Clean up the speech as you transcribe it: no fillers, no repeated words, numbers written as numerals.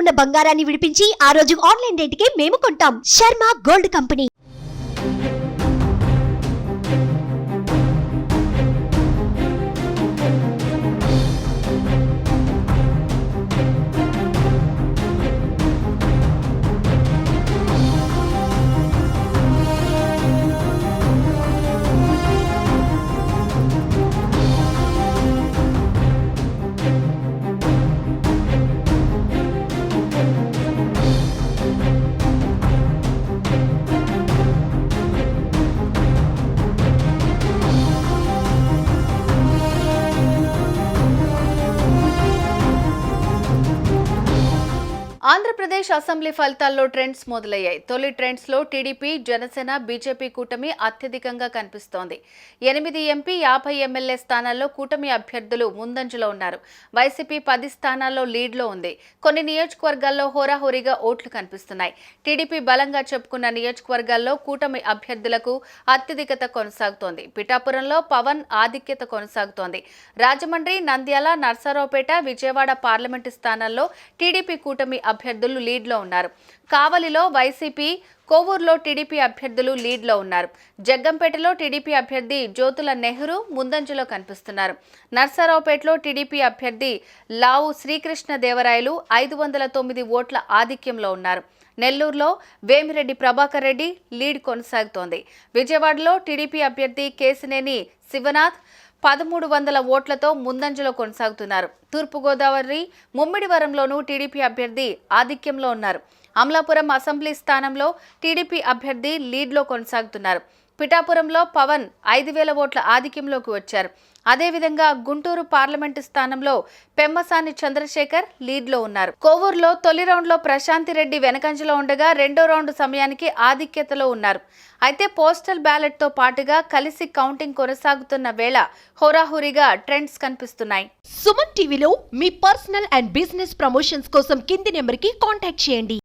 ఉన్న బంగారాన్ని విడిపించి ఆ రోజు ఆన్లైన్ రేటుకే మేము కొంటాం. Sharma gold company. Andhra Pradesh assembly ఫలితాల్లో ట్రెండ్స్ మొదలయ్యాయి. తొలి ట్రెండ్స్ లో టీడీపీ, జనసేన, బీజేపీ కూటమి అత్యధికంగా కనిపిస్తోంది. 8 ఎంపీ, 50 ఎమ్మెల్యే స్థానాల్లో కూటమి అభ్యర్థులు ముందంజలో ఉన్నారు. వైసీపీ 10 స్థానాల్లో లీడ్లో ఉంది. కొన్ని నియోజకవర్గాల్లో హోరాహోరీగా ఓట్లు కనిపిస్తున్నాయి. టీడీపీ బలంగా చెప్పుకున్న నియోజకవర్గాల్లో కూటమి అభ్యర్థులకు అత్యధికత కొనసాగుతోంది. పిఠాపురంలో పవన్ ఆధిక్యత కొనసాగుతోంది. రాజమండ్రి, నంద్యాల, నర్సారావుపేట, విజయవాడ పార్లమెంటు స్థానాల్లో టీడీపీ కూటమి అభ్యర్థులు లీడ్లో ఉన్నారు. కావలిలో వైసీపీ, కోవూరులో టీడీపీ అభ్యర్థులు లీడ్లో ఉన్నారు. జగ్గంపేటలో టీడీపీ అభ్యర్థి జ్యోతుల నెహ్రూ ముందంజలో కనిపిస్తున్నారు. నర్సారావుపేటలో టీడీపీ అభ్యర్థి లావు శ్రీకృష్ణదేవరాయలు 509 ఓట్ల ఆధిక్యంలో ఉన్నారు. నెల్లూరులో వేమిరెడ్డి ప్రభాకర్ రెడ్డి లీడ్ కొనసాగుతోంది. విజయవాడలో టీడీపీ అభ్యర్థి కేసినేని శివనాథ్ 1300 ఓట్లతో ముందంజలో కొనసాగుతున్నారు. తూర్పుగోదావరి, ముమ్మిడివరంలోనూ టీడీపీ అభ్యర్థి ఆధిక్యంలో ఉన్నారు. అమలాపురం అసెంబ్లీ స్థానంలో టీడీపీ అభ్యర్థి లీడ్లో కొనసాగుతున్నారు. పిఠాపురంలో పవన్ 5000 ఓట్ల ఆధిక్యంలోకి వచ్చారు. అదేవిధంగా గుంటూరు పార్లమెంటు స్థానంలో పెమ్మసాని చంద్రశేఖర్ లీడ్లో ఉన్నారు. కోవూరులో తొలి రౌండ్లో ప్రశాంతిరెడ్డి వెనకంజలో ఉండగా రెండో రౌండ్ సమయానికి ఆధిక్యతలో ఉన్నారు. అయితే పోస్టల్ బ్యాలెట్తో పాటుగా కలిసి కౌంటింగ్ కొనసాగుతున్న వేళ హోరాహోరీగా ట్రెండ్స్ కనిపిస్తున్నాయి. సుమన్ టీవీలో మీ పర్సనల్ అండ్ బిజినెస్ ప్రమోషన్స్ కోసం కింది నెంబర్కి కాంటాక్ట్ చేయండి.